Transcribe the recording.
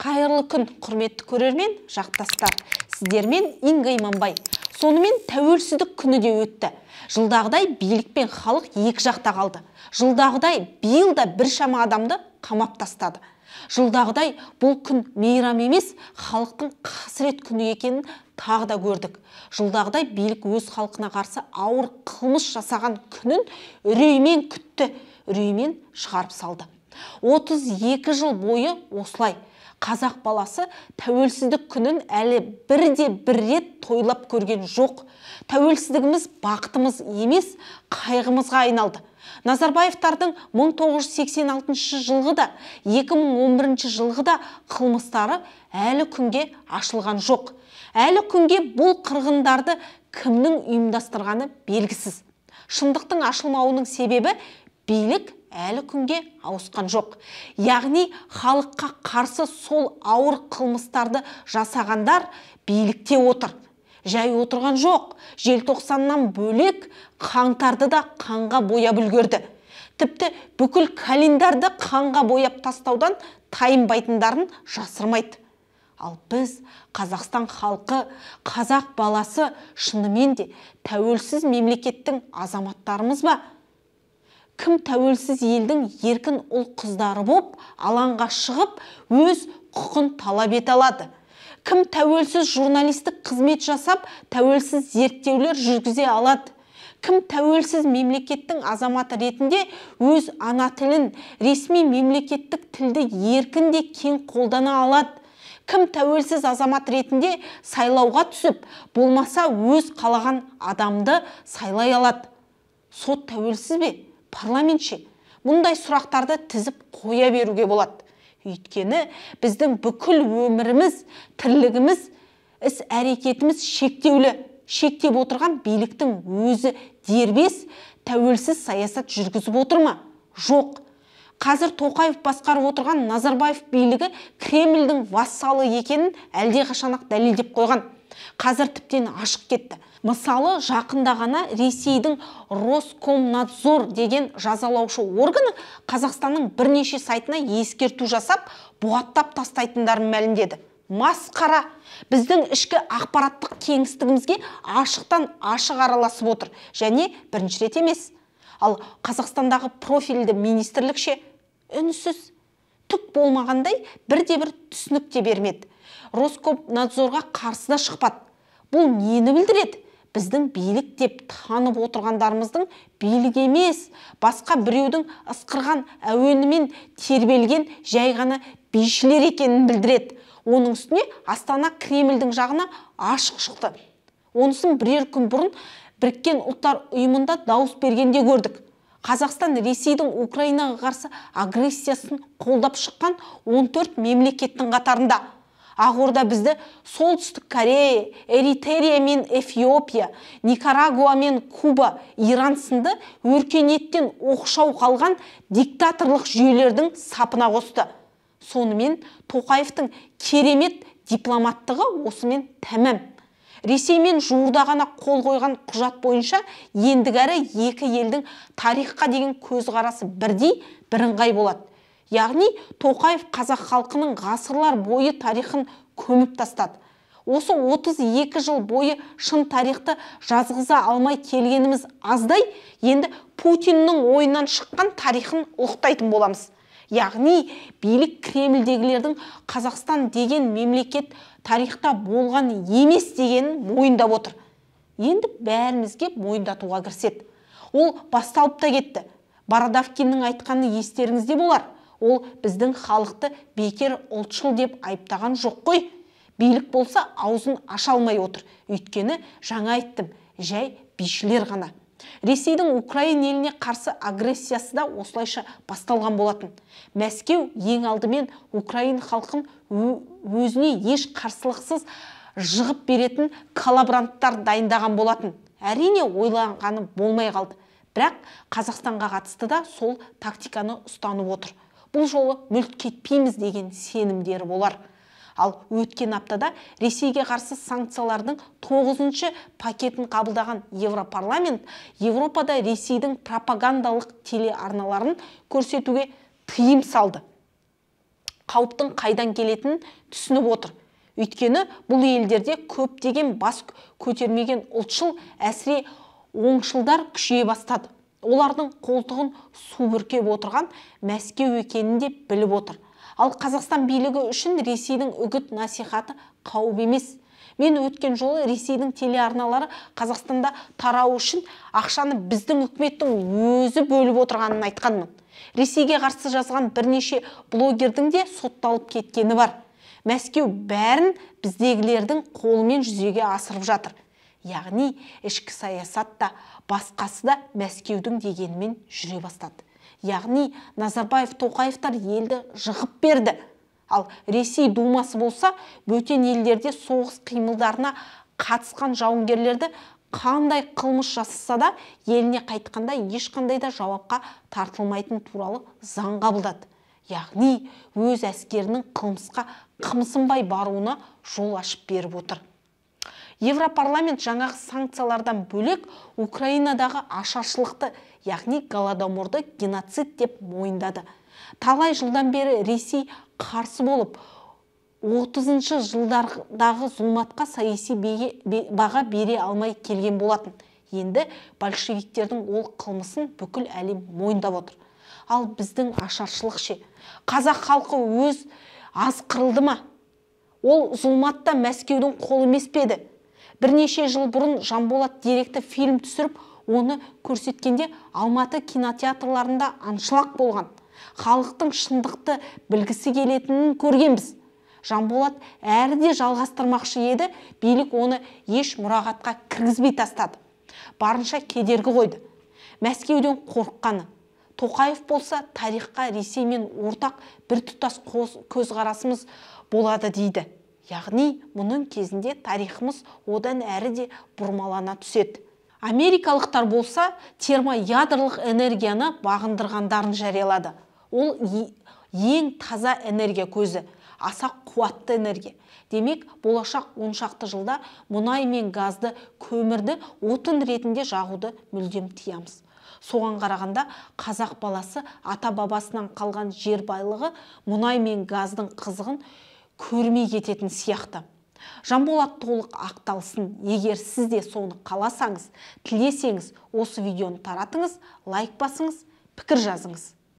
Қайырлы күн, құрметті көрермен, жақтастар. Сіздермен Инга Иманбай. Сонымен тәуелсіздік күні де өтті. Жылдағыдай билік пен халық екі жақта қалды. Жылдағыдай биыл да біршама адамды қамап тастады. Жылдағыдай бұл күн мейрам емес, халықтың қасірет күні екенін тағы да көрдік. Жылдағыдай билік өз халқына қарсы ауыр қылмыс жасаған күнін үреймен күтті, үреймен шығарып салды. 32 жыл бойы осылай қазақ баласы тәуелсіздік күнін әлі бір рет тойлап көрген жоқ. Тәуелсіздігіміз бақытымыз емес, қайғымызға айналды. Назарбаевтардың 1986 жылғы да, 2011 жылғы да қылмыстары әлі күнге ашылған жоқ. Әлі күнге бұл қырғындарды кімнің ұйымдастырғаны белгісіз. Шындықтың ашылмауының себебі билік әлі күнге ауысқан жоқ. Яғни халыққа қарсы сол ауыр қылмыстарды жасағандар билікте отыр. Жай отырған жоқ. Желтоқсаннан бөлек қаңтарды да қанға бояп үлгерді. Тіпті бүкіл календарды қанға бояп тастаудан тайынбайтындарын жасырмайды. Ал біз, Қазақстан халқы, қазақ баласы шынымен де тәуелсіз мемлекеттің азаматтарымыз ба? Кім тәуелсіз елдің еркін ұл қыздары боп, алаңға шығып, өз құқын талап ете алады? Кім тәуелсіз журналистік қызмет жасап, тәуелсіз зерттеулер жүргізе алады? Кім тәуелсіз мемлекеттің азаматы ретінде өз ана тілін, ресми мемлекеттік тілді еркін де кең қолдана алады? Кім тәуелсіз азамат ретінде сайлауға түсіп, болмаса өз қалаған адамды сайлай алады? Сот тәуелсіз бе? Парламент ше? Мұндай сұрақтарды тізіп қоя беруге болады. Өйткені біздің бүкіл өміріміз, тірлігіміз, іс-әрекетіміз шектеулі. Шектеп отырған биліктің өзі дербес, тәуелсіз саясат жүргізіп отыр ма? Жоқ. Қазір Тоқаев басқарып отырған Назарбаев билігі Кремльдің вассалы екенін әлдеқашан-ақ дәлелдеп қойған. Қазір тіптен ашық кетті. Мысалы, жақында ғана Ресейдің Роскомнадзор деген жазалаушы органы Қазақстанның бірнеше сайтына ескерту жасап, бұғаттап тастайтындарын мәлімдеді. Масқара! Біздің ішкі ақпараттық кеңістігімізге ашықтан ашық араласып отыр. Және бірінші рет емес. Ал Қазақстандағы профильді министрлік ше? Үнсіз, түк болмағандай бірде-бір түсінік те бермеді. Роскомнадзорға қарсы да шықпады. Бұл нені білдіреді? Біздің билік деп танып отырғандарымыздың билік емес, басқа біреудің ысқырған әуенімен тербелген жай ғана бишілер екенін білдіреді. Оның үстіне Астана Кремльдің жағына ашық шықты. Онысын бірер күн бұрын Біріккен ұлттар ұйымында дауыс бергенде көрдік. Қазақстан Ресейдің Украинаға қарсы агрессиясын қолдап шыққан 14 мемлекеттің қатарында. Ақорда бізді Солтүстік Корея, Эритрея мен Эфиопия, Никарагуа мен Куба, Иран сынды өркениеттен оқшау қалған диктаторлық жүйелердің сапына қосты. Сонымен Тоқаевтың керемет дипломаттығы осымен тәмам. Ресеймен жуырда ғана қол қойған құжат бойынша ендігәрі екі елдің тарихқа деген көзқарасы бірдей, бірыңғай болады. Яғни Тоқаев қазақ халқының ғасырлар бойы тарихын көміп тастады. Осы 32 жыл бойы шын тарихты жазғыза алмай келгеніміз аздай, енді Путиннің ойынан шыққан тарихын ұлықтайтын боламыз. Яғни билік Кремльдегілердің Қазақстан деген мемлекет тарихта болған емес дегенін мойындап отыр. Енді бәрімізге мойындатуға кіріседі. Ол басталып та кетті. Бородавкиннің айтқаны естеріңізде болар. Ол біздің халықты бекер ұлтшыл деп айыптаған жоқ қой. Билік болса аузын аша алмай отыр. Өйткені жаңа айттым, жай бишілер ғана. Ресейдің Украина еліне қарсы агрессиясы да осылайша басталған болатын. Мәскеу ең алдымен Украина халқын өзіне еш қарсылықсыз жығып беретін коллаборанттар дайындаған болатын. Әрине ойланғаны болмай қалды. Бірақ Қазақстанға қатысты да сол тактиканы ұстанып отыр. Бұл жолы мүлт кетпейміз деген сенімдері болар. Ал өткен аптада Ресейге қарсы санкциялардың 9-шы пакетін қабылдаған Европарламент Европада Ресейдің пропагандалық телеарналарын көрсетуге тыйым салды. қауіптің қайдан келетінін түсініп отыр. Өйткені бұл елдерде көптеген бас көтермеген ұлтшыл, әсіре оңшылдар күшейе бастады. Олардың қолтығын су бүркеп отырған Мәскеу екенін де біліп отыр. Ал Қазақстан билігі үшін Ресейдің үгіт насихаты қауіп емес. Мен өткен жолы Ресейдің телеарналары Қазақстанда тарау үшін ақшаны біздің үкіметтің өзі бөліп отырғанын айтқанмын. Ресейге қарсы жазған бірнеше блогердің де сотталып кеткені бар. Мәскеу бәрін біздегілердің қолымен жүзеге асырып жатыр. Яғни ішкі саясатта басқасы да Мәскеудің дегенімен жүре бастады. Яғни Назарбаев, Тоқаевтар елді жығып берді. Ал Ресей Думасы болса, бөтен елдерде соғыс қимылдарына қатысқан жауынгерлерді қандай қылмыс жасаса да еліне қайтқанда ешқандай да жауапқа тартылмайтын туралы заң қабылдады. Яғни өз әскерінің қылмысқа қымсынбай баруына жол ашып беріп отыр. Европарламент жаңағы санкциялардан бөлек Украинадағы ашаршылықты, яғни Голодоморды геноцид деп мойындады. Талай жылдан бері Ресей қарсы болып, 30-шы жылдардағы зұлматқа саяси баға бере алмай келген болатын. Енді большевиктердің ол қылмысын бүкіл әлем мойындап отыр. Ал біздің ашаршылық ше? Қазақ халқы өз аз қырылды ма? Ол зұлматта Мәскеудің қолы емес пе еді? Бірнеше жыл бұрын Жанболат деректі фильм түсіріп, оны көрсеткенде Алматы кинотеатрларында аншылық болған. Халықтың шындықты білгісі келетінін көргенбіз. Жанболат әрі де жалғастырмақшы еді, билік оны еш мұрағатқа кіргізбей тастады. Барынша кедергі қойды. Мәскеуден қорыққаны. Тоқаев болса, тарихқа Ресеймен ортақ бір тұтас көзқарасымыз болады дейді. Яғни, мұның кезінде тарихымыз одан әрі де бұрмалана түседі. Америкалықтар болса, термоядролық энергияны бағындырғандарын жариялады. Ол ең таза энергия көзі, аса қуатты энергия. Демек, болашақ 10 шақты жылда мұнай мен газды, көмірді отын ретінде жағуды мүлдем тиямыз. Соған қарағанда қазақ баласы ата-бабасынан қалған жер байлығы мұнай мен газдың қызығын көрмей кететін сияқты. Жанболат толық ақталсын. Егер сіз де соны қаласаңыз, тілесеңіз, осы видеоны таратыңыз, лайк басыңыз, пікір жазыңыз.